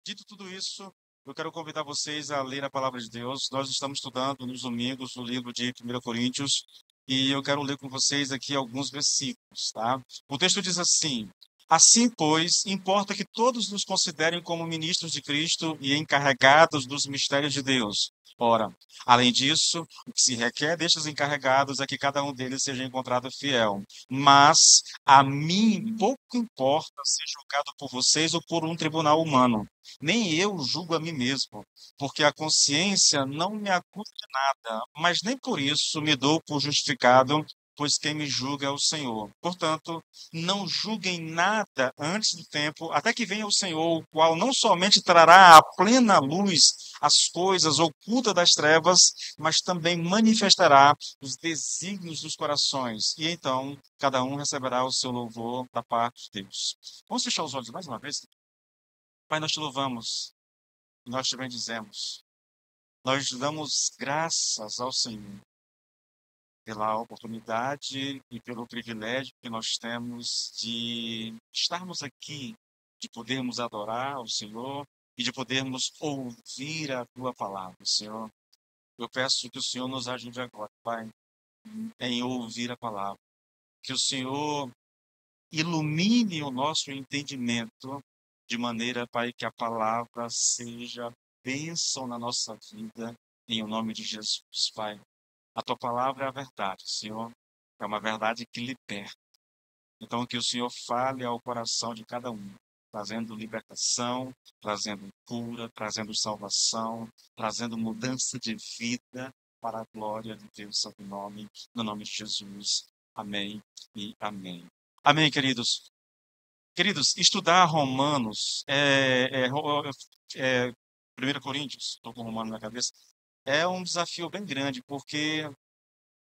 Dito tudo isso, eu quero convidar vocês a ler a palavra de Deus. Nós estamos estudando nos domingos o livro de 1 Coríntios e eu quero ler com vocês aqui alguns versículos, tá? O texto diz assim: Assim, pois, importa que todos nos considerem como ministros de Cristo e encarregados dos mistérios de Deus. Ora, além disso, o que se requer destes encarregados é que cada um deles seja encontrado fiel. Mas a mim pouco importa ser julgado por vocês ou por um tribunal humano. Nem eu julgo a mim mesmo, porque a consciência não me acusa de nada, mas nem por isso me dou por justificado, pois quem me julga é o Senhor. Portanto, não julguem nada antes do tempo, até que venha o Senhor, o qual não somente trará à plena luz as coisas ocultas das trevas, mas também manifestará os desígnios dos corações. E então, cada um receberá o seu louvor da parte de Deus. Vamos fechar os olhos mais uma vez? Pai, nós te louvamos, nós te bendizemos, nós damos graças ao Senhor pela oportunidade e pelo privilégio que nós temos de estarmos aqui, de podermos adorar o Senhor e de podermos ouvir a tua palavra, Senhor. Eu peço que o Senhor nos ajude agora, Pai, em ouvir a palavra, que o Senhor ilumine o nosso entendimento de maneira, Pai, que a palavra seja bênção na nossa vida, em o nome de Jesus, Pai. A tua palavra é a verdade, Senhor. É uma verdade que liberta. Então, que o Senhor fale ao coração de cada um, trazendo libertação, trazendo cura, trazendo salvação, trazendo mudança de vida para a glória de Deus, Santo nome, no nome de Jesus. Amém e amém. Amém, queridos. Queridos, estudar Romanos, 1 Coríntios, estou com Romano na cabeça, é um desafio bem grande, porque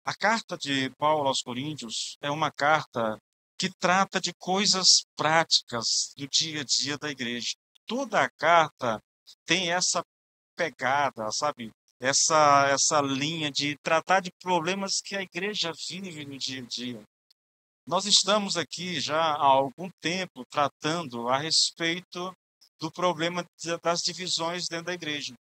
a carta de Paulo aos Coríntios é uma carta que trata de coisas práticas do dia a dia da igreja. Toda a carta tem essa pegada, sabe? Essa linha de tratar de problemas que a igreja vive no dia a dia. Nós estamos aqui já há algum tempo tratando a respeito do problema das divisões dentro da igreja.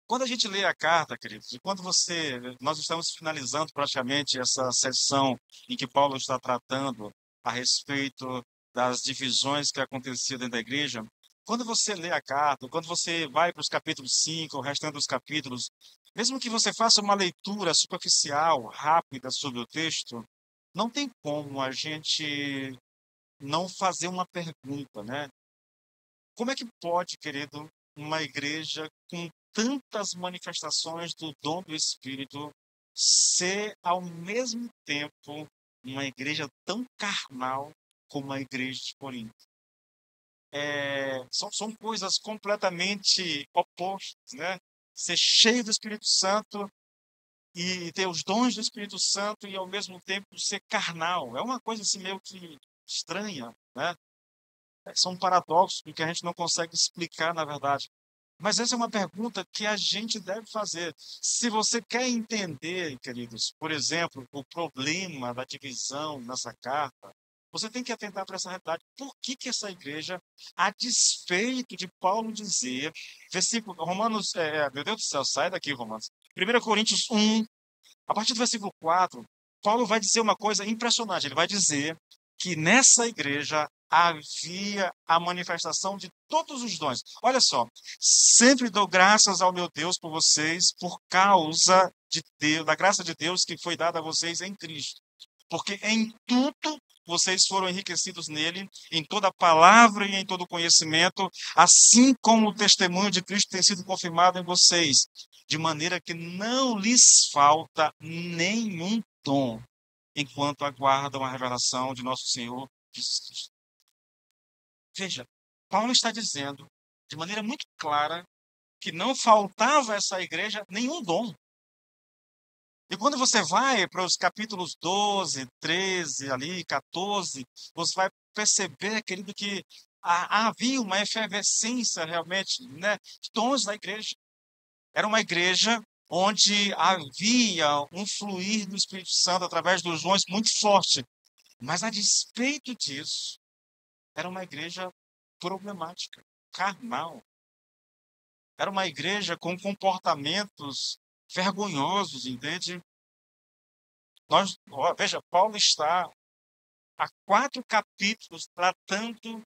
Quando a gente lê a carta, queridos, e quando nós estamos finalizando praticamente essa sessão em que Paulo está tratando a respeito das divisões que aconteciam dentro da igreja, quando você lê a carta, quando você vai para os capítulos 5, o restante dos capítulos, mesmo que você faça uma leitura superficial, rápida sobre o texto, não tem como a gente não fazer uma pergunta, né? Como é que pode, querido, uma igreja com tantas manifestações do dom do Espírito ser, ao mesmo tempo, uma igreja tão carnal como a igreja de Corinto? São coisas completamente opostas, né? Ser cheio do Espírito Santo e ter os dons do Espírito Santo e, ao mesmo tempo, ser carnal. É uma coisa assim meio que estranha, né? São paradoxos que a gente não consegue explicar, na verdade. Mas essa é uma pergunta que a gente deve fazer. Se você quer entender, queridos, por exemplo, o problema da divisão nessa carta, você tem que atentar para essa realidade. Por que que essa igreja, a despeito de Paulo dizer, versículo, Romanos, meu Deus do céu, sai daqui, Romanos. 1 Coríntios 1, a partir do versículo 4, Paulo vai dizer uma coisa impressionante. Ele vai dizer que nessa igreja havia a manifestação de todos os dons. Olha só, sempre dou graças ao meu Deus por vocês, por causa de Deus, da graça de Deus que foi dada a vocês em Cristo. Porque em tudo vocês foram enriquecidos nele, em toda palavra e em todo conhecimento, assim como o testemunho de Cristo tem sido confirmado em vocês, de maneira que não lhes falta nenhum dom, enquanto aguardam a revelação de nosso Senhor Jesus Cristo. Veja, Paulo está dizendo, de maneira muito clara, que não faltava a essa igreja nenhum dom. E quando você vai para os capítulos 12, 13, ali, 14, você vai perceber, querido, que havia uma efervescência realmente, né, de dons da igreja. Era uma igreja onde havia um fluir do Espírito Santo através dos dons muito forte. Mas, a despeito disso, era uma igreja problemática, carnal. Era uma igreja com comportamentos vergonhosos, entende? Veja, Paulo está há 4 capítulos tratando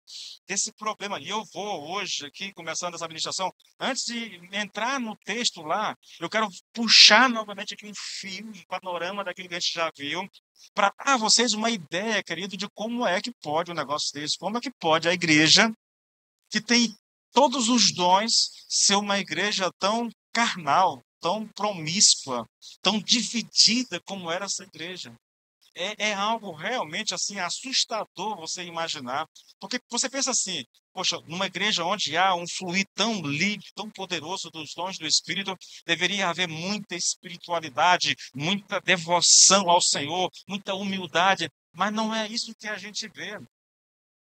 desse problema. E eu vou hoje, aqui, começando essa administração, antes de entrar no texto lá, eu quero puxar novamente aqui um fio, um panorama daquilo que a gente já viu, para dar a vocês uma ideia, querido, de como é que pode um negócio desse, como é que pode a igreja, que tem todos os dons, ser uma igreja tão carnal, tão promíscua, tão dividida como era essa igreja. É algo realmente assim assustador você imaginar, porque você pensa assim, poxa, numa igreja onde há um fluir tão livre, tão poderoso dos dons do Espírito, deveria haver muita espiritualidade, muita devoção ao Senhor, muita humildade, mas não é isso que a gente vê.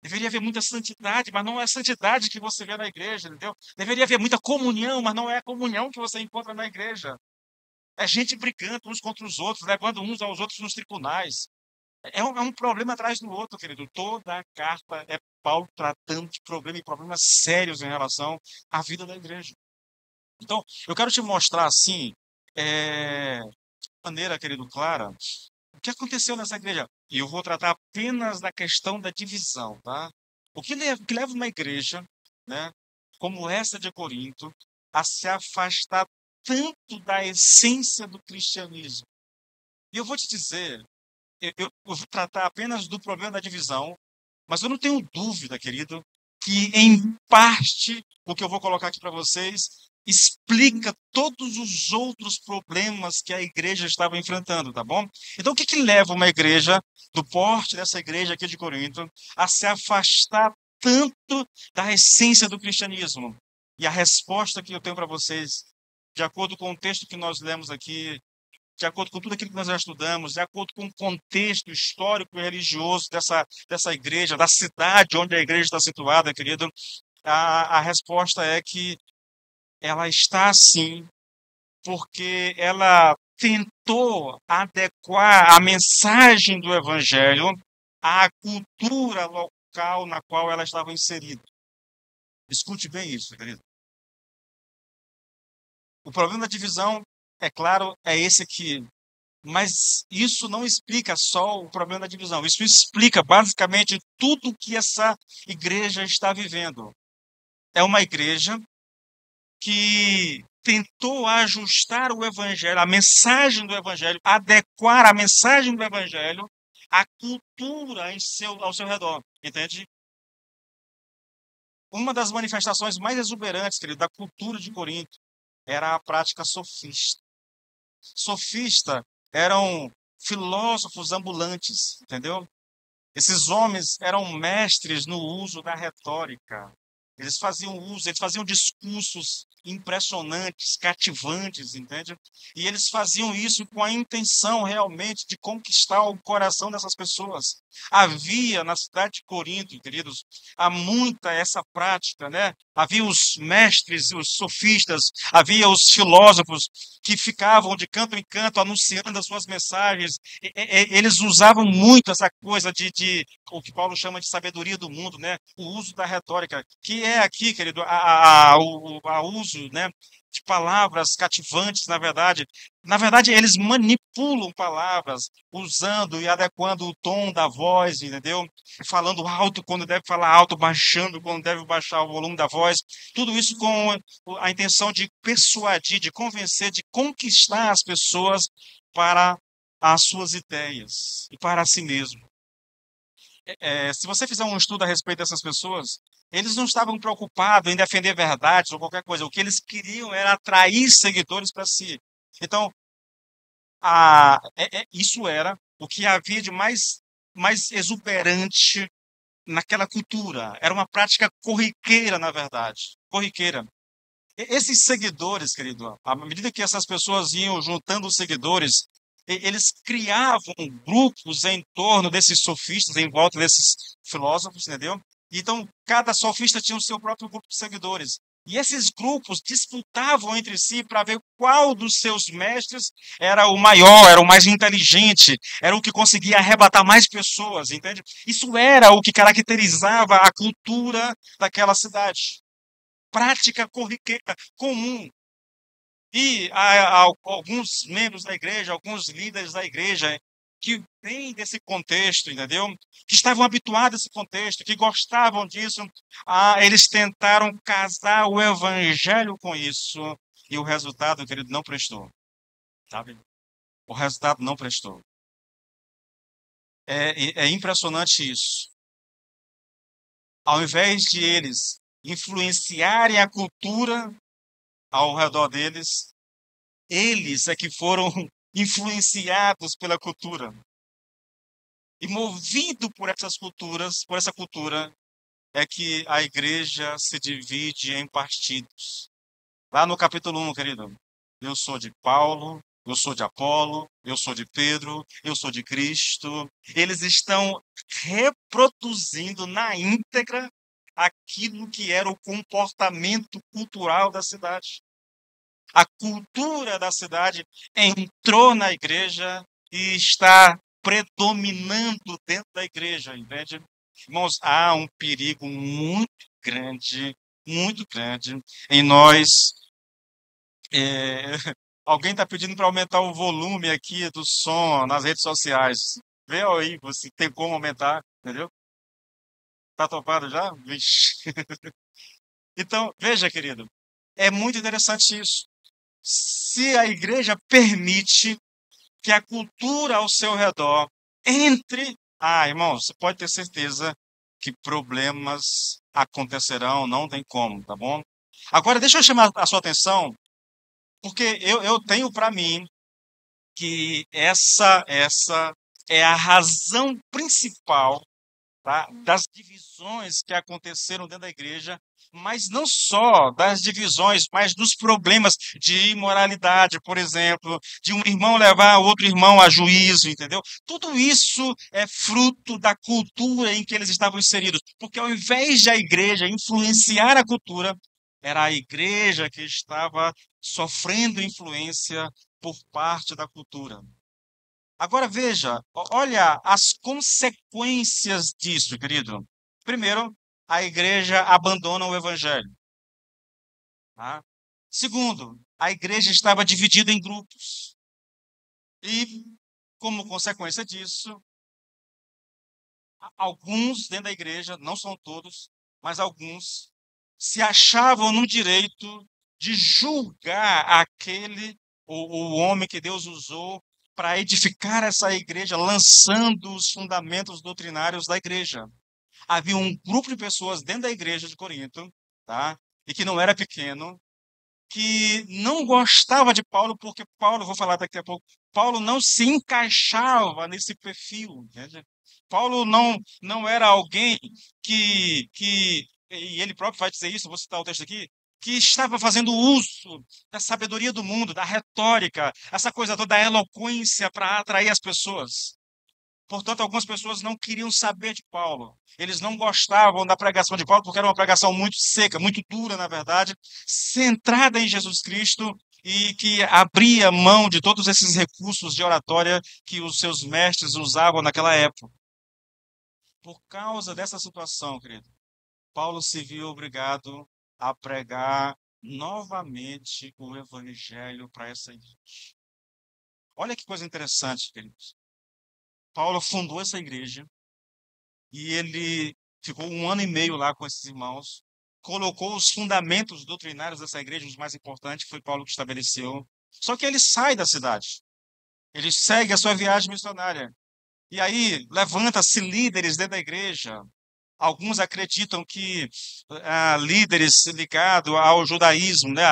Deveria haver muita santidade, mas não é a santidade que você vê na igreja, entendeu? Deveria haver muita comunhão, mas não é a comunhão que você encontra na igreja. É gente brigando uns contra os outros, levando uns aos outros nos tribunais. É um problema atrás do outro, querido. Toda a carta é Paulo tratando de problemas sérios em relação à vida da igreja. Então, eu quero te mostrar, assim, de maneira, querido, clara, o que aconteceu nessa igreja. E eu vou tratar apenas da questão da divisão, tá? O que leva uma igreja, né, como essa de Corinto, a se afastar tanto da essência do cristianismo. E eu vou te dizer, eu vou tratar apenas do problema da divisão, mas eu não tenho dúvida, querido, que em parte o que eu vou colocar aqui para vocês explica todos os outros problemas que a igreja estava enfrentando, tá bom? Então, o que leva uma igreja, do porte dessa igreja aqui de Corinto, a se afastar tanto da essência do cristianismo? E a resposta que eu tenho para vocês, de acordo com o texto que nós lemos aqui, de acordo com tudo aquilo que nós já estudamos, de acordo com o contexto histórico e religioso dessa igreja, da cidade onde a igreja está situada, querido, a resposta é que ela está assim porque ela tentou adequar a mensagem do evangelho à cultura local na qual ela estava inserida. Escute bem isso, querido. O problema da divisão, é claro, é esse aqui. Mas isso não explica só o problema da divisão. Isso explica basicamente tudo o que essa igreja está vivendo. É uma igreja que tentou ajustar o evangelho, a mensagem do evangelho, adequar a mensagem do evangelho à cultura ao seu redor. Entende? Uma das manifestações mais exuberantes, querido, da cultura de Corinto era a prática sofista. Sofista eram filósofos ambulantes, entendeu? Esses homens eram mestres no uso da retórica. Eles faziam discursos impressionantes, cativantes, entende? E eles faziam isso com a intenção realmente de conquistar o coração dessas pessoas. Havia na cidade de Corinto, queridos, há muita essa prática, né? Havia os mestres, os sofistas, havia os filósofos que ficavam de canto em canto anunciando as suas mensagens. Eles usavam muito essa coisa de o que Paulo chama de sabedoria do mundo, né? O uso da retórica, que é aqui, querido, o uso, né, de palavras cativantes, na verdade. Na verdade, eles manipulam palavras, usando e adequando o tom da voz, entendeu? Falando alto quando deve falar alto, baixando quando deve baixar o volume da voz. Tudo isso com a intenção de persuadir, de convencer, de conquistar as pessoas para as suas ideias e para si mesmo. Se você fizer um estudo a respeito dessas pessoas, eles não estavam preocupados em defender verdades ou qualquer coisa. O que eles queriam era atrair seguidores para si. Então, isso era o que havia de mais exuberante naquela cultura. Era uma prática corriqueira, na verdade. Corriqueira. Esses seguidores, querido, à medida que essas pessoas iam juntando seguidores, eles criavam grupos em torno desses sofistas, em volta desses filósofos, entendeu? Então, cada sofista tinha o seu próprio grupo de seguidores. E esses grupos disputavam entre si para ver qual dos seus mestres era o maior, era o mais inteligente, era o que conseguia arrebatar mais pessoas, entende? Isso era o que caracterizava a cultura daquela cidade. prática corriqueira, comum. E há alguns membros da igreja, alguns líderes da igreja que vêm desse contexto, entendeu? Que estavam habituados a esse contexto, que gostavam disso. Eles tentaram casar o evangelho com isso. E o resultado, querido, não prestou. Sabe? O resultado não prestou. É impressionante isso. Ao invés de eles influenciarem a cultura ao redor deles, eles é que foram influenciados pela cultura. E movido por essas culturas, por essa cultura, é que a igreja se divide em partidos. Lá no capítulo 1, querido, eu sou de Paulo, eu sou de Apolo, eu sou de Pedro, eu sou de Cristo. Eles estão reproduzindo na íntegra aquilo que era o comportamento cultural da cidade. A cultura da cidade entrou na igreja e está predominando dentro da igreja, entende? Irmãos, há um perigo muito grande em nós. Alguém está pedindo para aumentar o volume aqui do som nas redes sociais. Vê aí, você tem como aumentar, entendeu? Tá topado já? Vixe. Então, veja, querido, é muito interessante isso. Se a igreja permite que a cultura ao seu redor entre. Irmão, você pode ter certeza que problemas acontecerão, não tem como, tá bom? Agora, deixa eu chamar a sua atenção, porque eu tenho para mim que essa é a razão principal, tá, das divisões que aconteceram dentro da igreja, mas não só das divisões, mas dos problemas de imoralidade, por exemplo, de um irmão levar outro irmão a juízo, entendeu? Tudo isso é fruto da cultura em que eles estavam inseridos, porque ao invés de a igreja influenciar a cultura, era a igreja que estava sofrendo influência por parte da cultura. Agora veja, olha as consequências disso, querido. Primeiro, a igreja abandona o evangelho. Tá? Segundo, a igreja estava dividida em grupos. E, como consequência disso, alguns dentro da igreja, não são todos, mas alguns, se achavam no direito de julgar o homem que Deus usou para edificar essa igreja, lançando os fundamentos doutrinários da igreja. Havia um grupo de pessoas dentro da igreja de Corinto, tá? E que não era pequeno, que não gostava de Paulo, porque Paulo, vou falar daqui a pouco, Paulo não se encaixava nesse perfil, entende? Paulo não era alguém e ele próprio vai dizer isso, vou citar o texto aqui, que estava fazendo uso da sabedoria do mundo, da retórica, essa coisa toda, da eloquência para atrair as pessoas. Portanto, algumas pessoas não queriam saber de Paulo. Eles não gostavam da pregação de Paulo, porque era uma pregação muito seca, muito dura, na verdade, centrada em Jesus Cristo e que abria mão de todos esses recursos de oratória que os seus mestres usavam naquela época. Por causa dessa situação, querido, Paulo se viu obrigado a pregar novamente o evangelho para essa igreja. Olha que coisa interessante, queridos. Paulo fundou essa igreja e ele ficou 1 ano e meio lá com esses irmãos, colocou os fundamentos doutrinários dessa igreja, os mais importantes, foi Paulo que estabeleceu. Só que ele sai da cidade, ele segue a sua viagem missionária. E aí levanta-se líderes dentro da igreja. Alguns acreditam que líderes ligados ao judaísmo, né,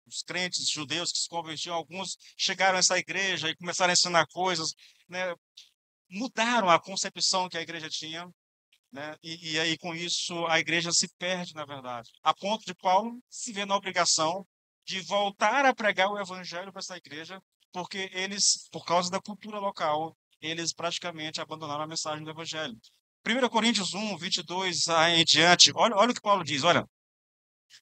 os crentes judeus que se convertiam, alguns chegaram a essa igreja e começaram a ensinar coisas, né, mudaram a concepção que a igreja tinha, né? E aí, com isso, a igreja se perde, na verdade. A ponto de Paulo se ver na obrigação de voltar a pregar o evangelho para essa igreja, porque eles, por causa da cultura local, eles praticamente abandonaram a mensagem do evangelho. 1 Coríntios 1, 22 em diante, olha o que Paulo diz, olha.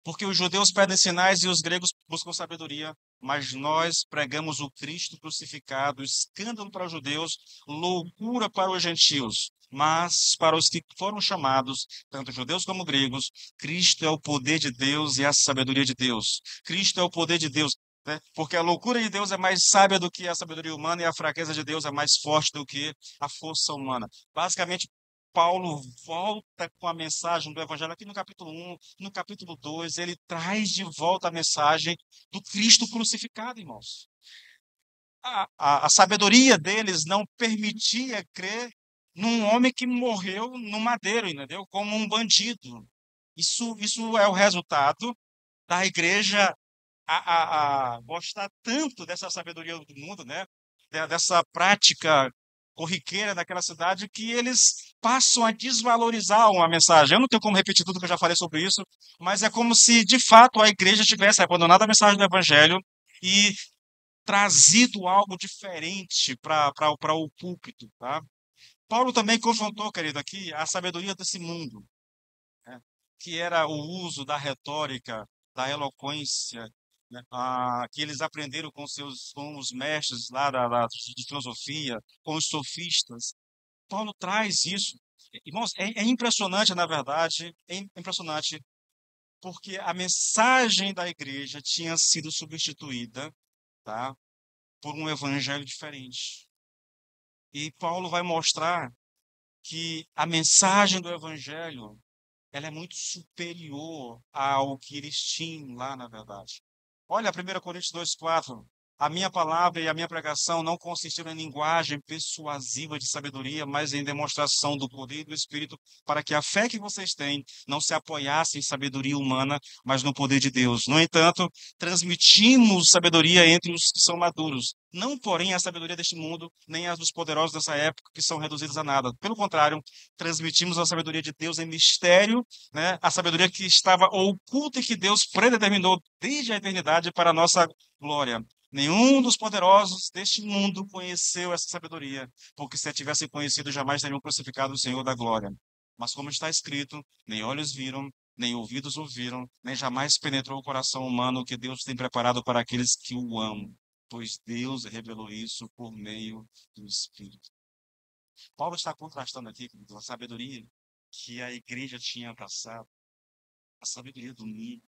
Porque os judeus pedem sinais e os gregos buscam sabedoria, mas nós pregamos o Cristo crucificado, escândalo para os judeus, loucura para os gentios. Mas para os que foram chamados, tanto judeus como gregos, Cristo é o poder de Deus e a sabedoria de Deus. Cristo é o poder de Deus, né? Porque a loucura de Deus é mais sábia do que a sabedoria humana e a fraqueza de Deus é mais forte do que a força humana. Basicamente, Paulo volta com a mensagem do Evangelho aqui no capítulo 1, no capítulo 2, ele traz de volta a mensagem do Cristo crucificado, irmãos. A sabedoria deles não permitia crer num homem que morreu no madeiro, entendeu? Como um bandido. Isso é o resultado da igreja gostar tanto dessa sabedoria do mundo, né? Dessa prática corriqueira daquela cidade, que eles passam a desvalorizar uma mensagem. Eu não tenho como repetir tudo que eu já falei sobre isso, mas é como se, de fato, a igreja tivesse abandonado a mensagem do evangelho e trazido algo diferente para o púlpito, tá? Paulo também confrontou, querido, aqui a sabedoria desse mundo, né? Que era o uso da retórica, da eloquência, né? Que eles aprenderam com os mestres lá de filosofia, com os sofistas. Paulo traz isso. Irmãos, é impressionante, na verdade, é impressionante, porque a mensagem da igreja tinha sido substituída, tá, por um evangelho diferente. E Paulo vai mostrar que a mensagem do evangelho, ela é muito superior ao que eles tinham lá, na verdade. Olha, 1 Coríntios 2,4. A minha palavra e a minha pregação não consistiram em linguagem persuasiva de sabedoria, mas em demonstração do poder e do Espírito, para que a fé que vocês têm não se apoiasse em sabedoria humana, mas no poder de Deus. No entanto, transmitimos sabedoria entre os que são maduros, não, porém, a sabedoria deste mundo, nem as dos poderosos dessa época, que são reduzidos a nada. Pelo contrário, transmitimos a sabedoria de Deus em mistério, né? A sabedoria que estava oculta e que Deus predeterminou desde a eternidade para a nossa glória. Nenhum dos poderosos deste mundo conheceu essa sabedoria, porque se a tivessem conhecido, jamais teriam crucificado o Senhor da glória. Mas como está escrito, nem olhos viram, nem ouvidos ouviram, nem jamais penetrou o coração humano o que Deus tem preparado para aqueles que o amam, pois Deus revelou isso por meio do Espírito. Paulo está contrastando aqui com a sabedoria que a igreja tinha passado, a sabedoria do mundo,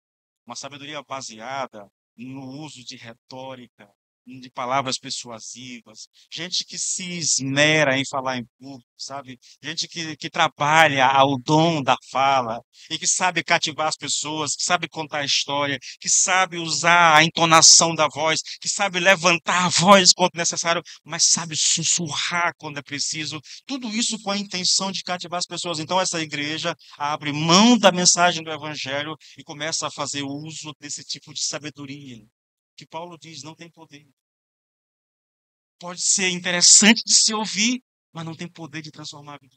uma sabedoria baseada no uso de retórica, de palavras persuasivas, gente que se esmera em falar em público, sabe? Gente que trabalha ao dom da fala e que sabe cativar as pessoas, que sabe contar a história, que sabe usar a entonação da voz, que sabe levantar a voz quando necessário, mas sabe sussurrar quando é preciso. Tudo isso com a intenção de cativar as pessoas. Então, essa igreja abre mão da mensagem do evangelho e começa a fazer uso desse tipo de sabedoria, que Paulo diz não tem poder. Pode ser interessante de se ouvir, mas não tem poder de transformar a vida.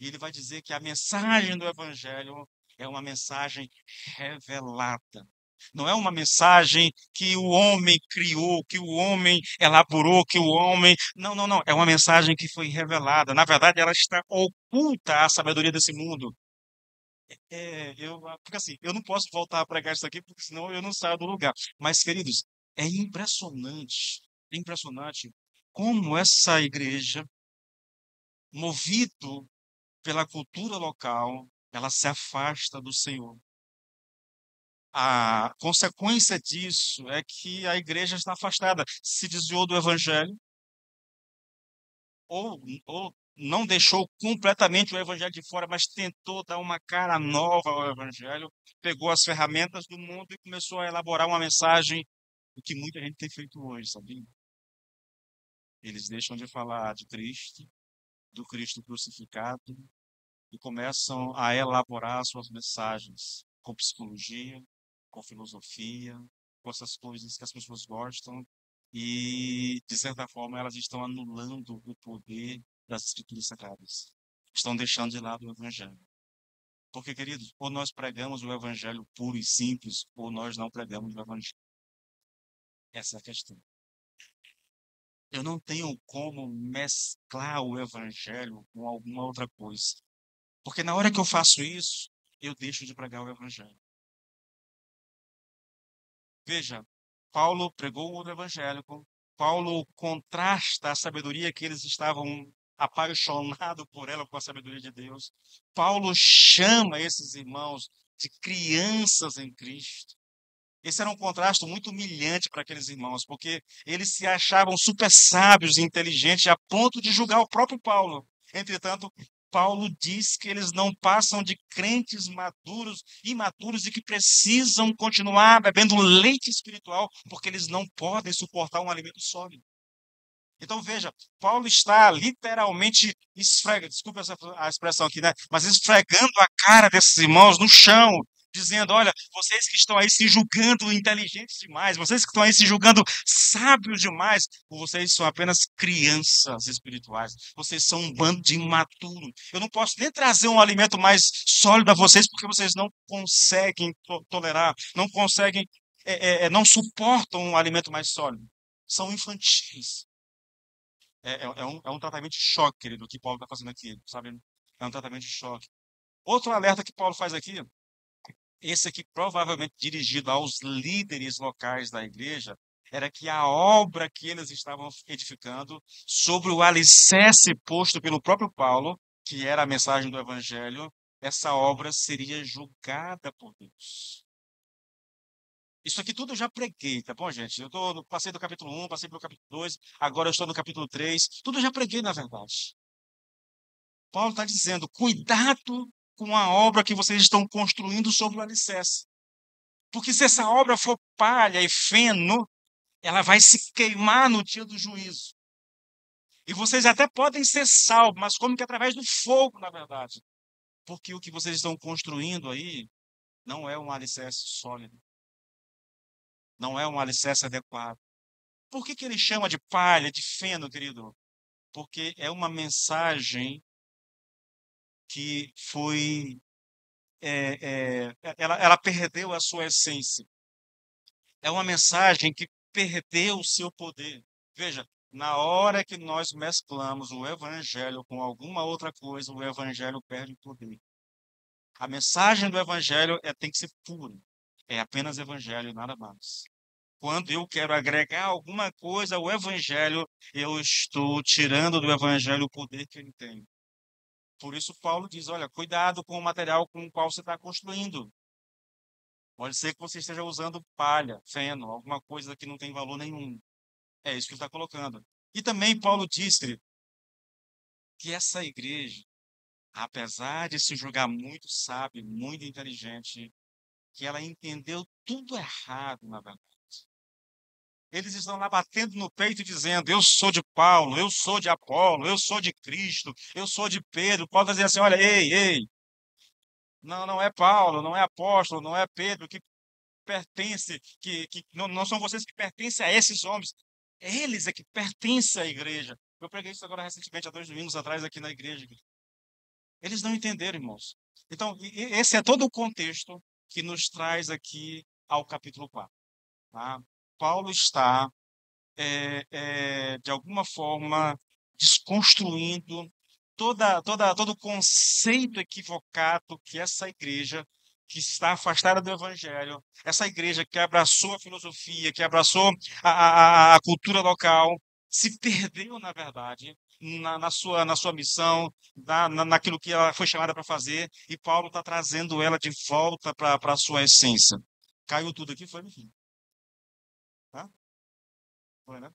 E ele vai dizer que a mensagem do evangelho é uma mensagem revelada. Não é uma mensagem que o homem criou, que o homem elaborou, que o homem. Não, não, não. É uma mensagem que foi revelada. Na verdade, ela está oculta à sabedoria desse mundo. Porque assim, eu não posso voltar a pregar isso aqui, porque senão eu não saio do lugar. Mas, queridos, é impressionante como essa igreja, movido pela cultura local, ela se afasta do Senhor. A consequência disso é que a igreja está afastada, se desviou do evangelho, ou não deixou completamente o evangelho de fora, mas tentou dar uma cara nova ao evangelho, pegou as ferramentas do mundo e começou a elaborar uma mensagem, o que muita gente tem feito hoje, sabia? Eles deixam de falar de Cristo, do Cristo crucificado, e começam a elaborar suas mensagens com psicologia, com filosofia, com essas coisas que as pessoas gostam, e, de certa forma, elas estão anulando o poder das Escrituras Sagradas. Estão deixando de lado o Evangelho. Porque, queridos, ou nós pregamos o Evangelho puro e simples, ou nós não pregamos o Evangelho. Essa é a questão. Eu não tenho como mesclar o Evangelho com alguma outra coisa. Porque na hora que eu faço isso, eu deixo de pregar o Evangelho. Veja, Paulo pregou o mundo evangélico, Paulo contrasta a sabedoria que eles estavam apaixonado por ela, com a sabedoria de Deus. Paulo chama esses irmãos de crianças em Cristo. Esse era um contraste muito humilhante para aqueles irmãos, porque eles se achavam super sábios e inteligentes a ponto de julgar o próprio Paulo. Entretanto, Paulo diz que eles não passam de crentes maduros, imaturos e que precisam continuar bebendo leite espiritual, porque eles não podem suportar um alimento sólido. Então veja, Paulo está literalmente desculpa a expressão aqui, né? Mas esfregando a cara desses irmãos no chão, dizendo: olha, vocês que estão aí se julgando inteligentes demais, vocês que estão aí se julgando sábios demais, vocês são apenas crianças espirituais, vocês são um bando de imaturos. Eu não posso nem trazer um alimento mais sólido a vocês, porque vocês não conseguem tolerar, não conseguem, não suportam um alimento mais sólido. São infantis. É um tratamento de choque, querido, que Paulo está fazendo aqui, sabe? É um tratamento de choque. Outro alerta que Paulo faz aqui, esse aqui provavelmente dirigido aos líderes locais da igreja, era que a obra que eles estavam edificando sobre o alicerce posto pelo próprio Paulo, que era a mensagem do evangelho, essa obra seria julgada por Deus. Isso aqui tudo eu já preguei, tá bom, gente? Passei do capítulo 1, passei pelo capítulo 2, agora eu estou no capítulo 3. Tudo eu já preguei, na verdade. Paulo está dizendo: cuidado com a obra que vocês estão construindo sobre o alicerce. Porque se essa obra for palha e feno, ela vai se queimar no dia do juízo. E vocês até podem ser salvos, mas como que através do fogo, na verdade. Porque o que vocês estão construindo aí não é um alicerce sólido. Não é um alicerce adequado. Por que ele chama de palha, de feno, querido? Porque é uma mensagem que foi. Ela perdeu a sua essência. É uma mensagem que perdeu o seu poder. Veja, na hora que nós mesclamos o evangelho com alguma outra coisa, o evangelho perde o poder. A mensagem do evangelho tem que ser pura. É apenas evangelho, nada mais. Quando eu quero agregar alguma coisa ao evangelho, eu estou tirando do evangelho o poder que ele tem. Por isso Paulo diz: olha, cuidado com o material com o qual você está construindo. Pode ser que você esteja usando palha, feno, alguma coisa que não tem valor nenhum. É isso que ele está colocando. E também Paulo diz, querido, que essa igreja, apesar de se julgar muito sábia, muito inteligente, que ela entendeu tudo errado, na verdade. Eles estão lá batendo no peito dizendo: eu sou de Paulo, eu sou de Apolo, eu sou de Cristo, eu sou de Pedro. Paulo dizer assim: olha, ei, não é Paulo, não é apóstolo, não é Pedro que pertence, que não são vocês que pertencem a esses homens. Eles é que pertencem à igreja. Eu preguei isso agora recentemente, há 2 domingos atrás, aqui na igreja. Eles não entenderam, irmãos. Então, esse é todo o contexto que nos traz aqui ao capítulo 4. Tá? Paulo está, de alguma forma, desconstruindo todo o conceito equivocado que essa igreja, que está afastada do evangelho, essa igreja que abraçou a filosofia, que abraçou a cultura local, se perdeu, na verdade, na sua missão, naquilo que ela foi chamada para fazer, e Paulo está trazendo ela de volta para a sua essência. Caiu tudo aqui, foi, enfim. Tá? Foi, né?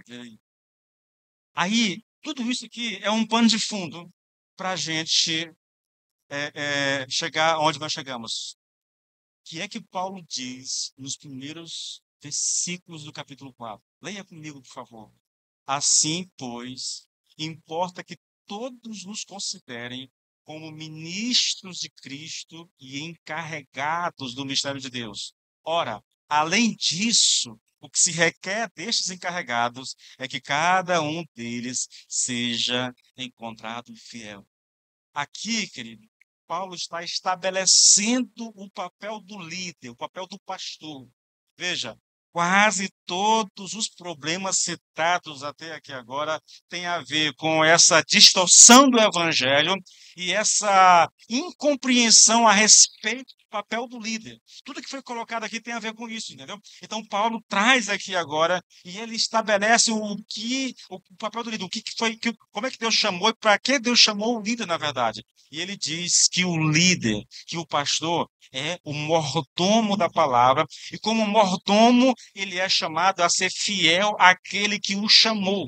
E aí, tudo isso aqui é um pano de fundo para a gente chegar onde nós chegamos. O que é que Paulo diz nos primeiros versículos do capítulo 4? Leia comigo, por favor. Assim, pois, importa que todos nos considerem como ministros de Cristo e encarregados do mistério de Deus. Ora, além disso, o que se requer destes encarregados é que cada um deles seja encontrado fiel. Aqui, querido, Paulo está estabelecendo o papel do líder, o papel do pastor. Veja, quase todos os problemas citados até aqui agora têm a ver com essa distorção do evangelho e essa incompreensão a respeito do papel do líder. Tudo que foi colocado aqui tem a ver com isso, entendeu? Então, Paulo traz aqui agora e ele estabelece o papel do líder, o que foi, como é que Deus chamou e para que Deus chamou o líder, na verdade. E ele diz que o líder, que o pastor, é o mordomo da palavra, e como mordomo, ele é chamado a ser fiel àquele que o chamou.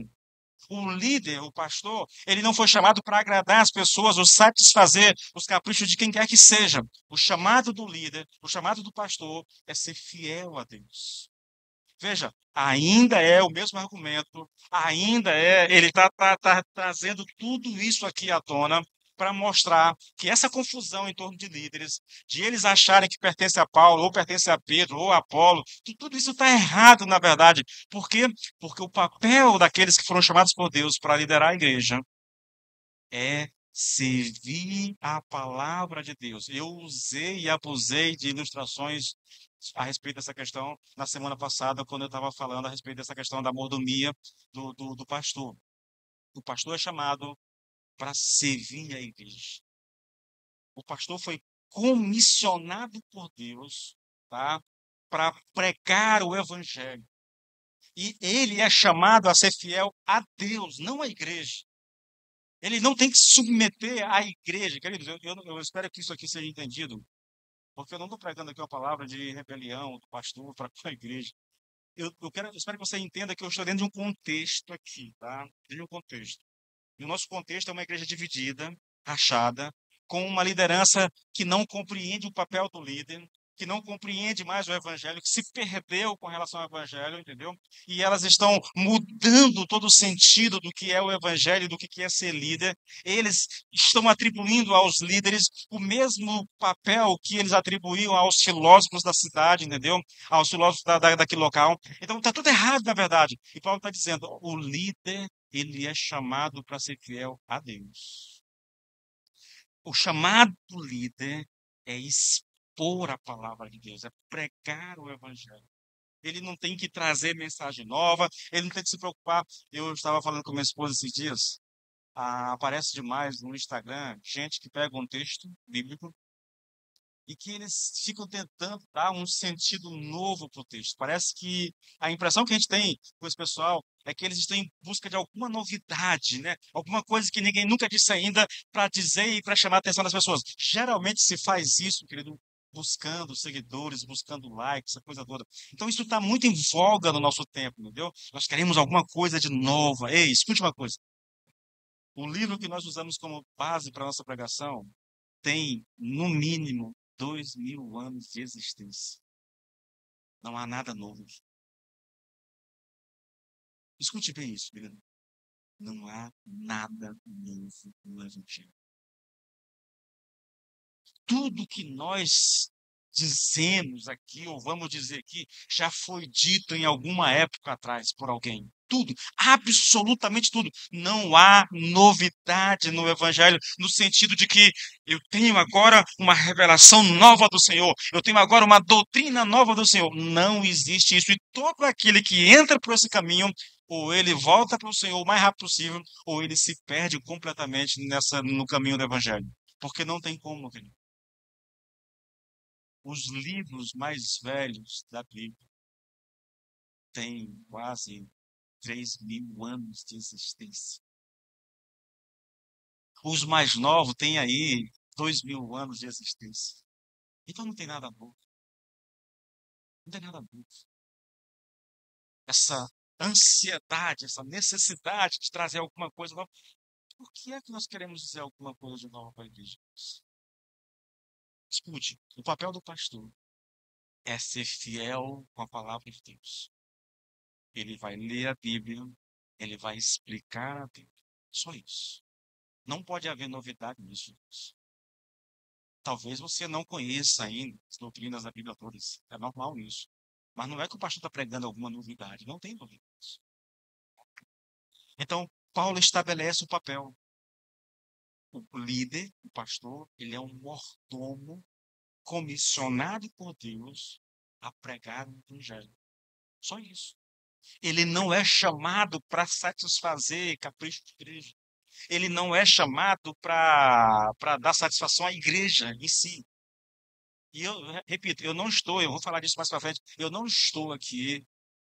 O líder, o pastor, ele não foi chamado para agradar as pessoas ou satisfazer os caprichos de quem quer que seja. O chamado do líder, o chamado do pastor é ser fiel a Deus. Veja, ainda é o mesmo argumento, ainda é, ele está trazendo tudo isso aqui à tona para mostrar que essa confusão em torno de líderes, de eles acharem que pertence a Paulo, ou pertence a Pedro, ou a Apolo, tudo isso está errado, na verdade. Por quê? Porque o papel daqueles que foram chamados por Deus para liderar a igreja é servir a palavra de Deus. Eu usei e abusei de ilustrações a respeito dessa questão na semana passada, quando eu estava falando a respeito dessa questão da mordomia do pastor. O pastor é chamado para servir a igreja. O pastor foi comissionado por Deus, tá, para pregar o evangelho. E ele é chamado a ser fiel a Deus, não à igreja. Ele não tem que se submeter à igreja. Queridos, eu espero que isso aqui seja entendido, porque eu não estou pregando aqui uma palavra de rebelião do pastor para a igreja. Eu espero que você entenda que eu estou dentro de um contexto aqui, tá? Dentro de um contexto. E o nosso contexto é uma igreja dividida, rachada, com uma liderança que não compreende o papel do líder, que não compreende mais o evangelho, que se perdeu com relação ao evangelho, entendeu? E elas estão mudando todo o sentido do que é o evangelho, do que é ser líder. Eles estão atribuindo aos líderes o mesmo papel que eles atribuíam aos filósofos da cidade, entendeu? Aos filósofos daquele local. Então, está tudo errado, na verdade. E Paulo está dizendo, o líder ele é chamado para ser fiel a Deus. O chamado do líder é expor a palavra de Deus, é pregar o evangelho. Ele não tem que trazer mensagem nova, ele não tem que se preocupar. Eu estava falando com minha esposa esses dias, aparece demais no Instagram gente que pega um texto bíblico e que eles ficam tentando dar um sentido novo para o texto. Parece que a impressão que a gente tem com esse pessoal é que eles estão em busca de alguma novidade, né? Alguma coisa que ninguém nunca disse ainda para dizer e para chamar a atenção das pessoas. Geralmente se faz isso, querido, buscando seguidores, buscando likes, essa coisa toda. Então isso está muito em voga no nosso tempo, entendeu? Nós queremos alguma coisa de nova. Ei, escute uma coisa. O livro que nós usamos como base para a nossa pregação tem, no mínimo, 2000 anos de existência. Não há nada novo. Escute bem isso, querido. Não há nada novo no Evangelho. Tudo que nós dizemos aqui, ou vamos dizer aqui, já foi dito em alguma época atrás por alguém. Tudo, absolutamente tudo. Não há novidade no Evangelho, no sentido de que eu tenho agora uma revelação nova do Senhor, eu tenho agora uma doutrina nova do Senhor. Não existe isso. E todo aquele que entra por esse caminho, ou ele volta para o Senhor o mais rápido possível, ou ele se perde completamente no caminho do Evangelho. Porque não tem como, querido. Os livros mais velhos da Bíblia têm quase 3000 anos de existência. Os mais novos têm aí 2000 anos de existência. Então não tem nada novo. Não tem nada novo. Essa ansiedade, essa necessidade de trazer alguma coisa nova. Por que é que nós queremos dizer alguma coisa de nova para a igreja? Escute, o papel do pastor é ser fiel com a palavra de Deus. Ele vai ler a Bíblia, ele vai explicar a Bíblia. Só isso. Não pode haver novidade nisso. Talvez você não conheça ainda as doutrinas da Bíblia todas. É normal isso. Mas não é que o pastor está pregando alguma novidade. Não tem novidade. Então, Paulo estabelece o papel. O líder, o pastor, ele é um mordomo comissionado por Deus a pregar o evangelho. Só isso. Ele não é chamado para satisfazer capricho de igreja. Ele não é chamado para dar satisfação à igreja em si. E eu repito, eu vou falar disso mais para frente, eu não estou aqui,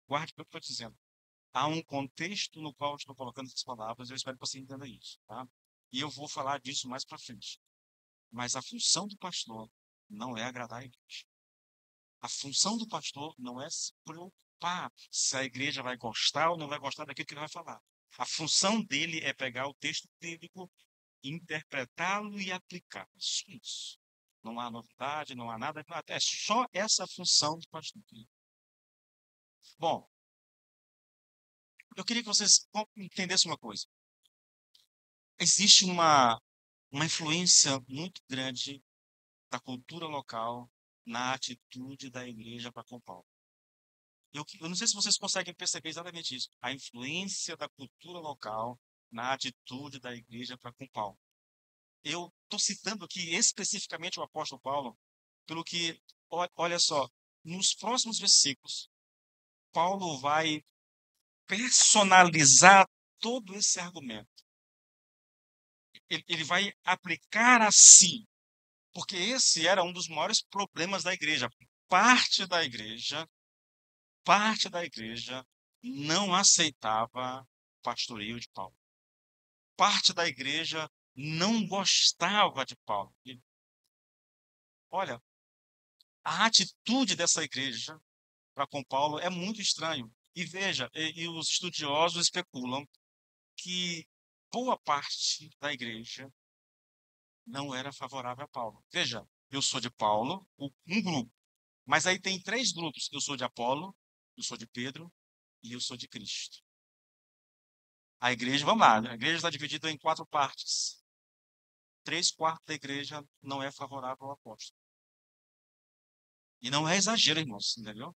guarde o que eu estou dizendo. Há um contexto no qual eu estou colocando essas palavras, eu espero que você entenda isso, tá? E eu vou falar disso mais para frente. Mas a função do pastor não é agradar a igreja. A função do pastor não é se preocupar se a igreja vai gostar ou não vai gostar daquilo que ele vai falar. A função dele é pegar o texto bíblico, interpretá-lo e aplicar. Só isso. Não há novidade, não há nada. É só essa função do pastor. Bom, eu queria que vocês entendessem uma coisa. Existe uma influência muito grande da cultura local na atitude da igreja para com Paulo. Eu não sei se vocês conseguem perceber exatamente isso. A influência da cultura local na atitude da igreja para com Paulo. Eu estou citando aqui especificamente o apóstolo Paulo, pelo que, olha só, nos próximos versículos, Paulo vai personalizar todo esse argumento. Ele vai aplicar a si, porque esse era um dos maiores problemas da igreja. Parte da igreja, parte da igreja não aceitava o pastoreio de Paulo. Parte da igreja não gostava de Paulo. E, olha, a atitude dessa igreja para com Paulo é muito estranho. E veja, e os estudiosos especulam que boa parte da igreja não era favorável a Paulo. Veja, eu sou de Paulo, um grupo, mas aí tem três grupos. Eu sou de Apolo, eu sou de Pedro e eu sou de Cristo. A igreja, vamos lá, a igreja está dividida em quatro partes. 3/4 da igreja não é favorável ao apóstolo. E não é exagero, irmãos, entendeu?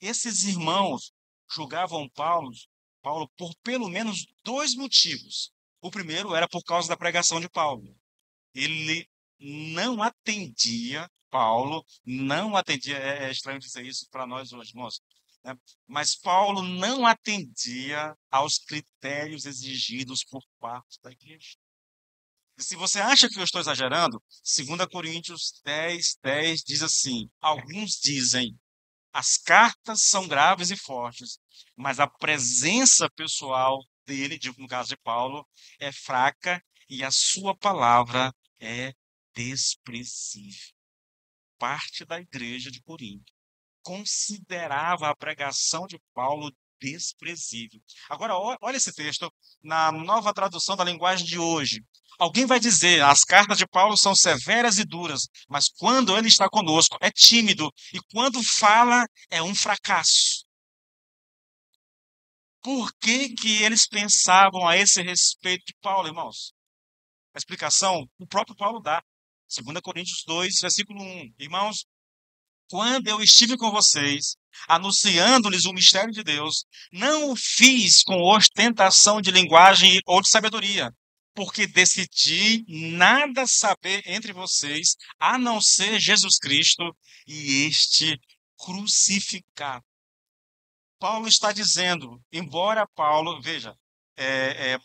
Esses irmãos julgavam Paulo por pelo menos dois motivos. O primeiro era por causa da pregação de Paulo. Ele não atendia, Paulo não atendia, é estranho dizer isso para nós hoje, irmãos, né? Mas Paulo não atendia aos critérios exigidos por parte da igreja. E se você acha que eu estou exagerando, 2 Coríntios 10:10 diz assim: alguns dizem, as cartas são graves e fortes, mas a presença pessoal dele, no caso de Paulo, é fraca e a sua palavra é desprezível. Parte da igreja de Corinto considerava a pregação de Paulo desprezível. Agora, olha esse texto na nova tradução da linguagem de hoje. Alguém vai dizer, as cartas de Paulo são severas e duras, mas quando ele está conosco é tímido e quando fala é um fracasso. Por que que eles pensavam a esse respeito de Paulo, irmãos? A explicação o próprio Paulo dá. 2 Coríntios 2, versículo 1. Irmãos, quando eu estive com vocês, anunciando-lhes o mistério de Deus, não o fiz com ostentação de linguagem ou de sabedoria, porque decidi nada saber entre vocês, a não ser Jesus Cristo e este crucificado. Paulo está dizendo, embora Paulo, veja,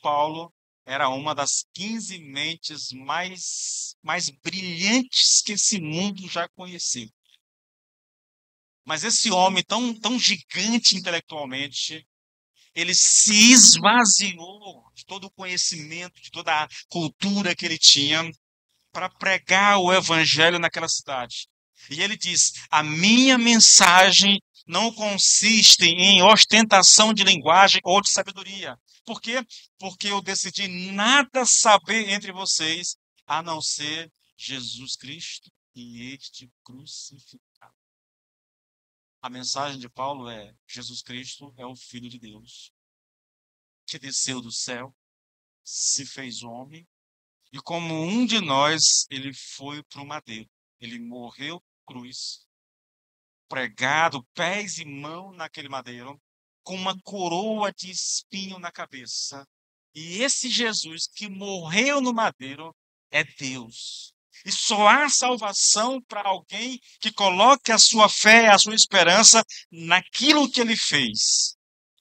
Paulo era uma das 15 mentes mais brilhantes que esse mundo já conheceu. Mas esse homem tão gigante intelectualmente, ele se esvaziou de todo o conhecimento, de toda a cultura que ele tinha, para pregar o evangelho naquela cidade. E ele diz: a minha mensagem não consiste em ostentação de linguagem ou de sabedoria. Por quê? Porque eu decidi nada saber entre vocês, a não ser Jesus Cristo e este crucificado. A mensagem de Paulo é: Jesus Cristo é o Filho de Deus, que desceu do céu, se fez homem, e como um de nós, ele foi para o madeiro. Ele morreu cruz, pregado, pés e mãos naquele madeiro, com uma coroa de espinho na cabeça. E esse Jesus que morreu no madeiro é Deus. E só há salvação para alguém que coloque a sua fé, a sua esperança naquilo que ele fez.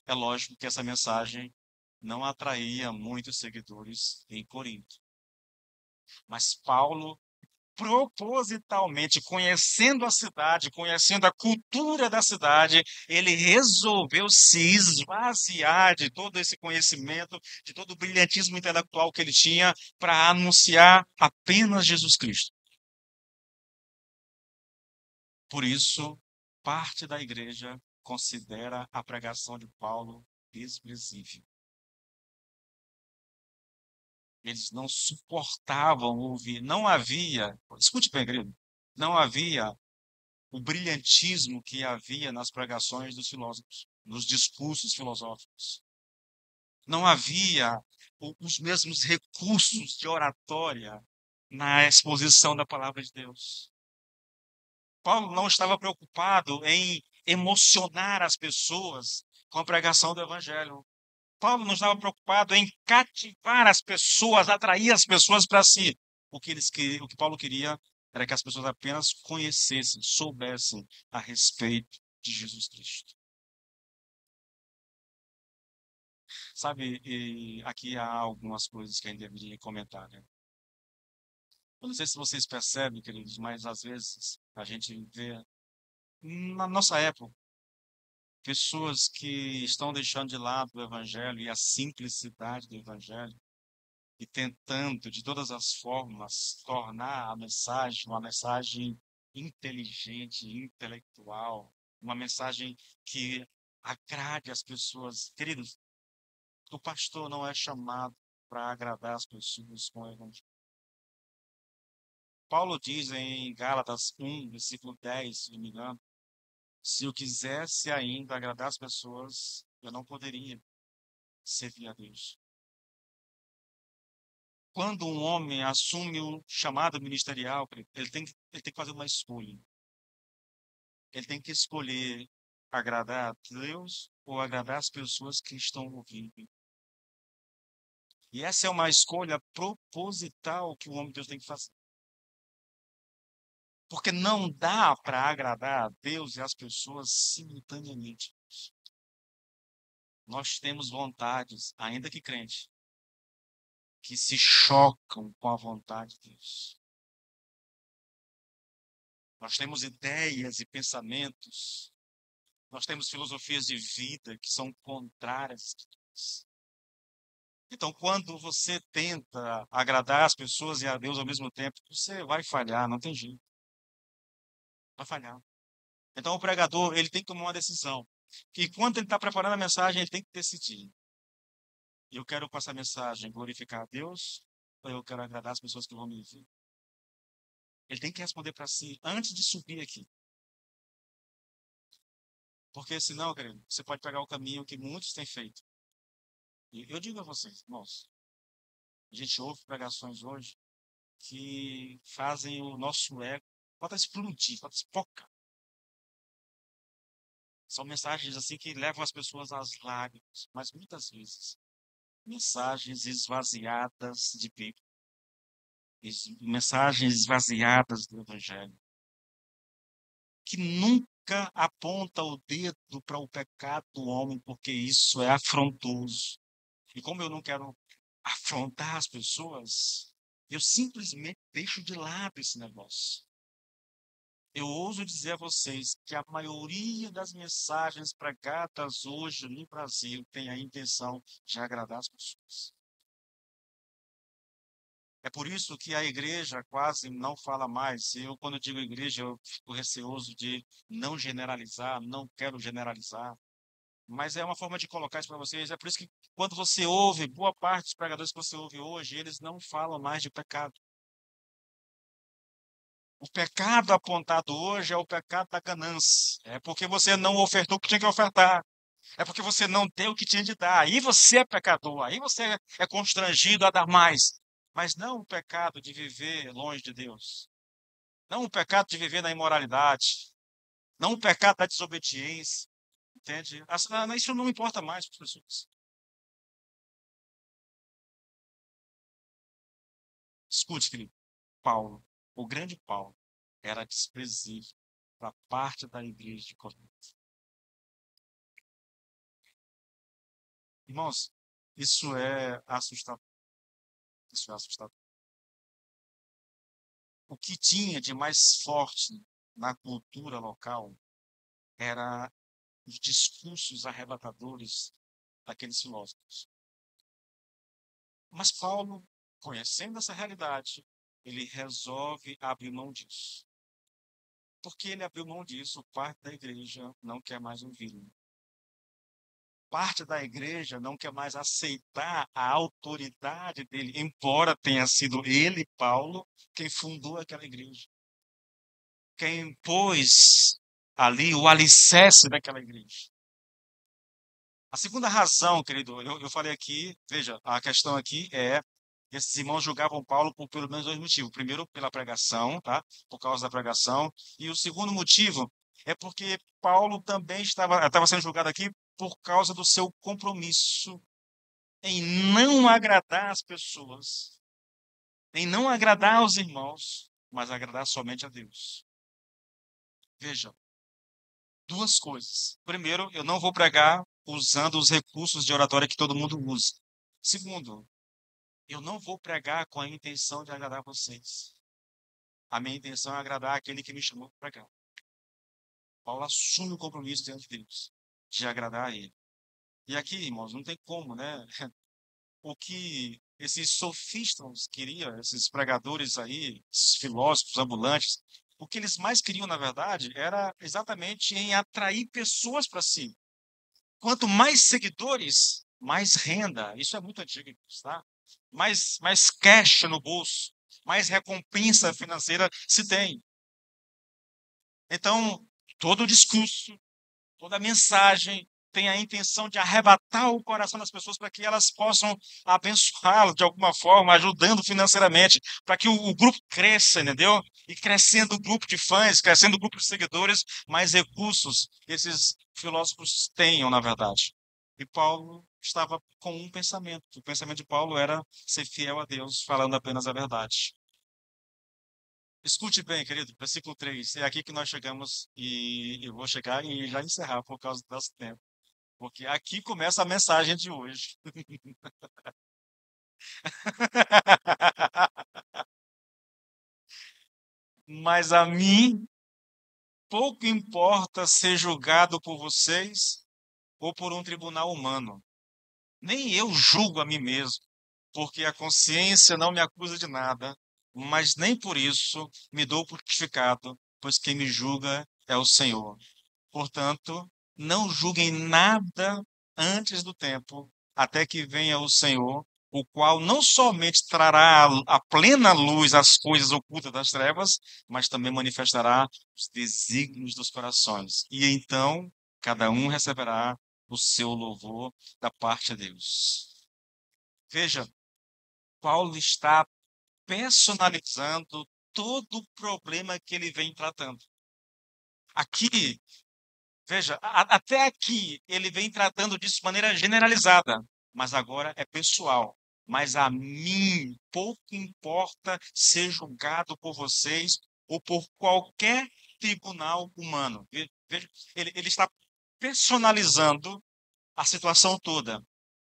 É lógico que essa mensagem não atraía muitos seguidores em Corinto. Mas Paulo propositalmente, conhecendo a cidade, conhecendo a cultura da cidade, ele resolveu se esvaziar de todo esse conhecimento, de todo o brilhantismo intelectual que ele tinha, para anunciar apenas Jesus Cristo. Por isso, parte da igreja considera a pregação de Paulo desprezível. Eles não suportavam ouvir, não havia, escute bem, querido, não havia o brilhantismo que havia nas pregações dos filósofos, nos discursos filosóficos. Não havia os mesmos recursos de oratória na exposição da palavra de Deus. Paulo não estava preocupado em emocionar as pessoas com a pregação do evangelho. Paulo não estava preocupado em cativar as pessoas, atrair as pessoas para si. O que Paulo queria era que as pessoas apenas conhecessem, soubessem a respeito de Jesus Cristo. Sabe, e aqui há algumas coisas que a gente deveria comentar, né? Eu não sei se vocês percebem, queridos, mas às vezes a gente vê, na nossa época, pessoas que estão deixando de lado o Evangelho e a simplicidade do Evangelho e tentando, de todas as formas, tornar a mensagem uma mensagem inteligente, intelectual, uma mensagem que agrade as pessoas. Queridos, o pastor não é chamado para agradar as pessoas com o Evangelho. Paulo diz em Gálatas 1, versículo 10, se não me engano, se eu quisesse ainda agradar as pessoas, eu não poderia servir a Deus. Quando um homem assume o chamado ministerial, ele tem que fazer uma escolha. Ele tem que escolher agradar a Deus ou agradar as pessoas que estão ouvindo. E essa é uma escolha proposital que o homem de Deus tem que fazer. Porque não dá para agradar a Deus e as pessoas simultaneamente. Nós temos vontades, ainda que crente, que se chocam com a vontade de Deus. Nós temos ideias e pensamentos, nós temos filosofias de vida que são contrárias a Deus. Então, quando você tenta agradar as pessoas e a Deus ao mesmo tempo, você vai falhar, não tem jeito. Vai falhar. Então, o pregador, ele tem que tomar uma decisão. E quando ele está preparando a mensagem, ele tem que decidir. Eu quero passar a mensagem, glorificar a Deus, ou eu quero agradar as pessoas que vão me ouvir? Ele tem que responder para si antes de subir aqui. Porque senão, querido, você pode pegar o caminho que muitos têm feito. E eu digo a vocês, irmãos, a gente ouve pregações hoje que fazem o nosso ego pode explodir, pode espocar. São mensagens assim que levam as pessoas às lágrimas, mas muitas vezes mensagens esvaziadas de Bíblia, mensagens esvaziadas do Evangelho, que nunca aponta o dedo para o pecado do homem, porque isso é afrontoso. E como eu não quero afrontar as pessoas, eu simplesmente deixo de lado esse negócio. Eu ouso dizer a vocês que a maioria das mensagens pregadas hoje no Brasil tem a intenção de agradar as pessoas. É por isso que a igreja quase não fala mais. Eu, quando digo igreja, eu fico receoso de não generalizar, não quero generalizar. Mas é uma forma de colocar isso para vocês. É por isso que quando você ouve, boa parte dos pregadores que você ouve hoje, eles não falam mais de pecado. O pecado apontado hoje é o pecado da ganância. É porque você não ofertou o que tinha que ofertar. É porque você não deu o que tinha de dar. Aí você é pecador. Aí você é constrangido a dar mais. Mas não o pecado de viver longe de Deus. Não o pecado de viver na imoralidade. Não o pecado da desobediência. Entende? Isso não importa mais para as pessoas. Escute, querido. Paulo, o grande Paulo, era desprezível para parte da igreja de Corinto. Irmãos, isso é assustador. Isso é assustador. o que tinha de mais forte na cultura local era os discursos arrebatadores daqueles filósofos. Mas Paulo, conhecendo essa realidade, ele resolve abrir mão disso. Porque ele abriu mão disso, parte da igreja não quer mais ouvi-lo. Parte da igreja não quer mais aceitar a autoridade dele, embora tenha sido ele, Paulo, quem fundou aquela igreja. Quem pôs ali o alicerce daquela igreja. A segunda razão, querido, eu falei aqui, veja, a questão aqui é, esses irmãos julgavam Paulo por pelo menos dois motivos. Primeiro, pela pregação, tá? Por causa da pregação. E o segundo motivo é porque Paulo também estava sendo julgado aqui por causa do seu compromisso em não agradar as pessoas, em não agradar aos irmãos, mas agradar somente a Deus. Veja, duas coisas. Primeiro, eu não vou pregar usando os recursos de oratória que todo mundo usa. Segundo, eu não vou pregar com a intenção de agradar vocês. A minha intenção é agradar aquele que me chamou para pregar. Paulo assume o compromisso diante de Deus, de agradar a ele. E aqui, irmãos, não tem como, né? O que esses sofistas queriam, esses pregadores aí, esses filósofos ambulantes, o que eles mais queriam, na verdade, era exatamente em atrair pessoas para si. Quanto mais seguidores, mais renda. Isso é muito antigo, tá? Mais cash no bolso, mais recompensa financeira se tem. Então, todo o discurso, toda a mensagem tem a intenção de arrebatar o coração das pessoas para que elas possam abençoá-lo de alguma forma, ajudando financeiramente, para que o grupo cresça, entendeu? E crescendo o grupo de fãs, crescendo o grupo de seguidores, mais recursos esses filósofos tenham, na verdade. E Paulo estava com um pensamento. O pensamento de Paulo era ser fiel a Deus, falando apenas a verdade. Escute bem, querido, versículo 3. É aqui que nós chegamos e eu vou chegar e já encerrar por causa do nosso tempo. Porque aqui começa a mensagem de hoje. Mas a mim pouco importa ser julgado por vocês ou por um tribunal humano. Nem eu julgo a mim mesmo, porque a consciência não me acusa de nada, mas nem por isso me dou por justificado, pois quem me julga é o Senhor. Portanto, não julguem nada antes do tempo, até que venha o Senhor, o qual não somente trará à plena luz as coisas ocultas das trevas, mas também manifestará os desígnios dos corações. E então, cada um receberá o seu louvor da parte de Deus. Veja, Paulo está personalizando todo o problema que ele vem tratando. Aqui, veja, até aqui ele vem tratando disso de maneira generalizada, mas agora é pessoal. Mas a mim pouco importa ser julgado por vocês ou por qualquer tribunal humano. Veja, ele está personalizando a situação toda.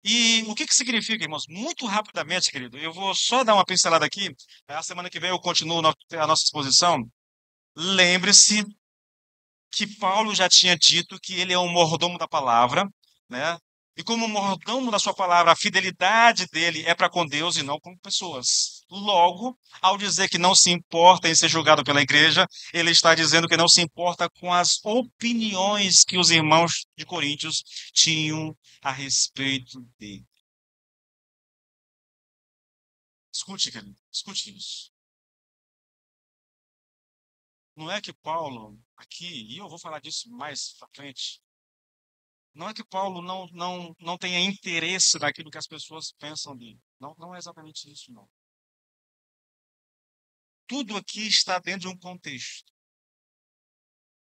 E o que que significa, irmãos? Muito rapidamente, querido, eu vou só dar uma pincelada aqui. A semana que vem eu continuo a nossa exposição. Lembre-se que Paulo já tinha dito que ele é um mordomo da palavra, né? E como mordomo da sua palavra, a fidelidade dele é para com Deus e não com pessoas. Logo, ao dizer que não se importa em ser julgado pela igreja, ele está dizendo que não se importa com as opiniões que os irmãos de Coríntios tinham a respeito dele. Escute, querido, escute isso. Não é que Paulo, aqui, e eu vou falar disso mais pra frente, não é que Paulo não tenha interesse naquilo que as pessoas pensam dele. Não, não é exatamente isso, não. Tudo aqui está dentro de um contexto.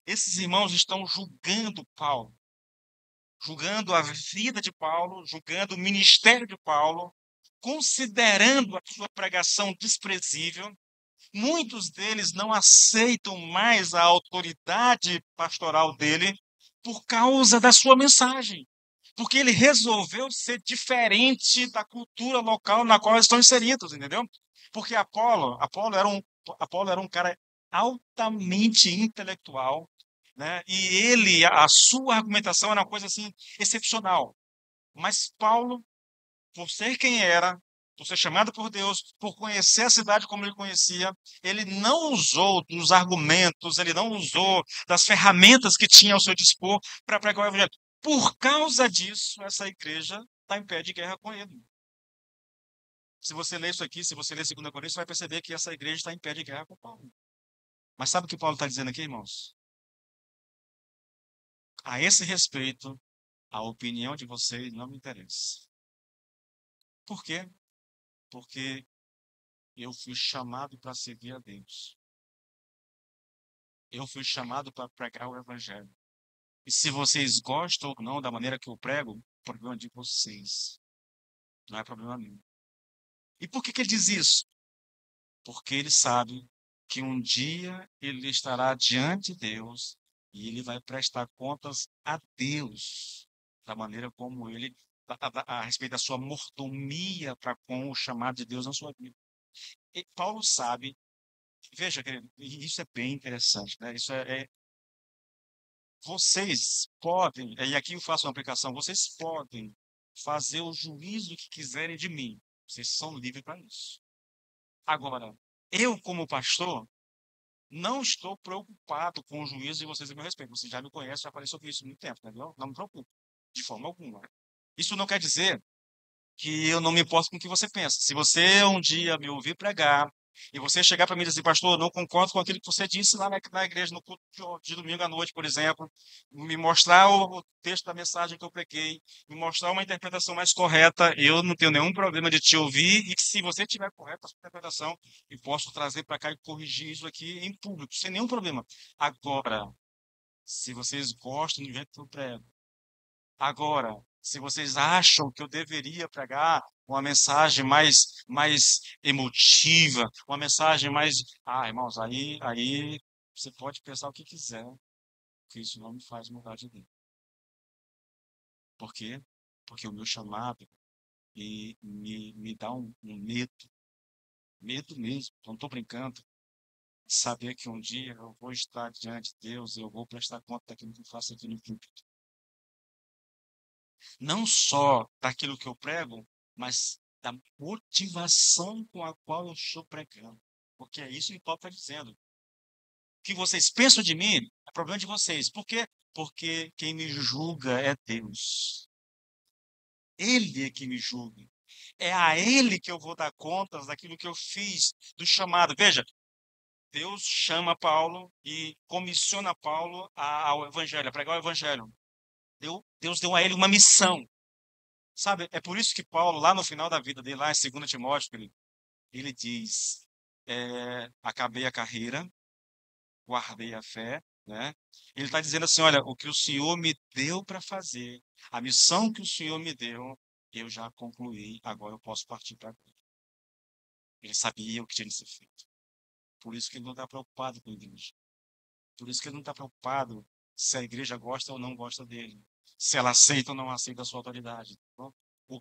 Esses irmãos estão julgando Paulo, julgando a vida de Paulo, julgando o ministério de Paulo, considerando a sua pregação desprezível. Muitos deles não aceitam mais a autoridade pastoral dele por causa da sua mensagem. Porque ele resolveu ser diferente da cultura local na qual eles estão inseridos, entendeu? Porque Apolo era Paulo era um cara altamente intelectual, né? E ele, a sua argumentação era uma coisa assim excepcional. Mas Paulo, por ser quem era, por ser chamado por Deus, por conhecer a cidade como ele conhecia, ele não usou dos argumentos, ele não usou das ferramentas que tinha ao seu dispor para pregar o evangelho. Por causa disso, essa igreja está em pé de guerra com ele. Se você ler isso aqui, se você ler 2 Coríntios, você vai perceber que essa igreja está em pé de guerra com Paulo. Mas sabe o que Paulo está dizendo aqui, irmãos? A esse respeito, a opinião de vocês não me interessa. Por quê? Porque eu fui chamado para servir a Deus. Eu fui chamado para pregar o evangelho. E se vocês gostam ou não da maneira que eu prego, problema de vocês. Não é problema meu. E por que ele diz isso? Porque ele sabe que um dia ele estará diante de Deus e ele vai prestar contas a Deus da maneira como ele, a respeito da sua mordomia para com o chamado de Deus na sua vida. E Paulo sabe, veja, querido, e isso é bem interessante, né? Vocês podem, e aqui eu faço uma aplicação, vocês podem fazer o juízo que quiserem de mim. Vocês são livres para isso. Agora, eu como pastor, não estou preocupado com o juízo de vocês a meu respeito. Vocês já me conhecem, já falei sobre isso há muito tempo, entendeu? Não me preocupo, de forma alguma. Isso não quer dizer que eu não me importo com o que você pensa. Se você um dia me ouvir pregar e você chegar para mim e dizer, pastor, eu não concordo com aquilo que você disse lá na igreja, no culto de domingo à noite, por exemplo, me mostrar o texto da mensagem que eu preguei, me mostrar uma interpretação mais correta, eu não tenho nenhum problema de te ouvir e que se você tiver correta a sua interpretação, eu posso trazer para cá e corrigir isso aqui em público, sem nenhum problema. Agora, se vocês gostam do jeito que eu prego, agora, se vocês acham que eu deveria pregar uma mensagem mais emotiva, uma mensagem mais. Ah, irmãos, aí você pode pensar o que quiser, que isso não me faz mudar de ideia. Por quê? Porque o meu chamado me dá um medo mesmo, não estou brincando, de saber que um dia eu vou estar diante de Deus e eu vou prestar conta daquilo que eu faço aqui no púlpito. Não só daquilo que eu prego, mas da motivação com a qual eu estou pregando. Porque é isso que Paulo está dizendo. O que vocês pensam de mim é problema de vocês. Por quê? Porque quem me julga é Deus. Ele é que me julga. É a Ele que eu vou dar contas daquilo que eu fiz, do chamado. Veja, Deus chama Paulo e comissiona Paulo ao Evangelho, a pregar o Evangelho. Deus deu a ele uma missão. Sabe, é por isso que Paulo, lá no final da vida dele, lá em 2 Timóteo, ele diz, acabei a carreira, guardei a fé, né? Ele está dizendo assim, olha, o que o Senhor me deu para fazer, a missão que o Senhor me deu, eu já concluí, agora eu posso partir para agora. Ele sabia o que tinha de ser feito. Por isso que ele não está preocupado com a igreja. Por isso que ele não está preocupado se a igreja gosta ou não gosta dele, se ela aceita ou não aceita a sua autoridade. Então,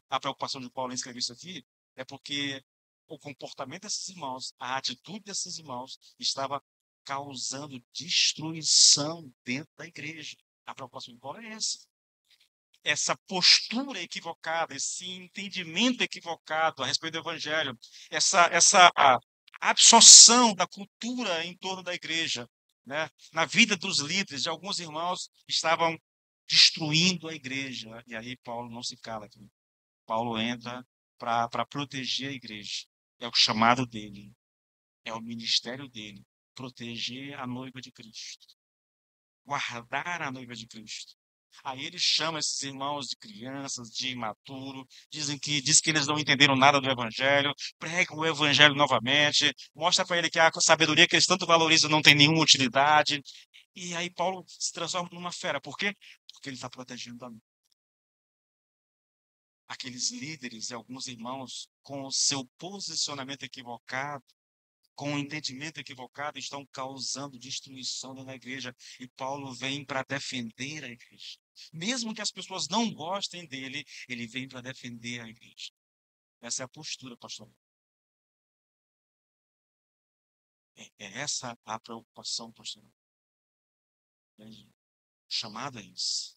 a preocupação de Paulo em escrever isso aqui é porque o comportamento desses irmãos, a atitude desses irmãos estava causando destruição dentro da igreja. A preocupação de Paulo é essa. Essa postura equivocada, esse entendimento equivocado a respeito do evangelho, essa absorção da cultura em torno da igreja, né? Na vida dos líderes, de alguns irmãos estavam destruindo a igreja. E aí Paulo não se cala aqui. Paulo entra para proteger a igreja. É o chamado dele, é o ministério dele, proteger a noiva de Cristo, guardar a noiva de Cristo. Aí ele chama esses irmãos de crianças, de imaturo, diz que eles não entenderam nada do evangelho, prega o evangelho novamente, mostra para ele que a sabedoria que eles tanto valorizam não tem nenhuma utilidade. E aí Paulo se transforma numa fera. Por quê? Porque ele está protegendo a mim. Aqueles líderes e alguns irmãos, com o seu posicionamento equivocado, com o entendimento equivocado, estão causando destruição na igreja. E Paulo vem para defender a igreja. Mesmo que as pessoas não gostem dele, ele vem para defender a igreja. Essa é a postura, pastor. É essa a preocupação, pastor. Chamadas.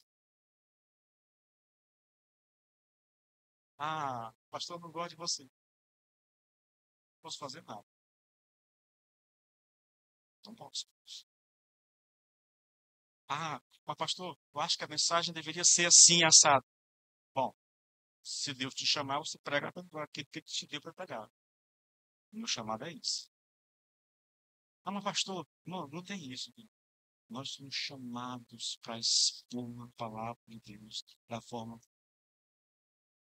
Ah, pastor, não gosta de você. Não posso fazer nada. Não posso. Ah, mas pastor, eu acho que a mensagem deveria ser assim, assado. Bom, se Deus te chamar, você prega aquilo que ele te deu para pregar. O meu chamado é isso. Ah, mas pastor, não tem isso. Nós somos chamados para expor a palavra de Deus da forma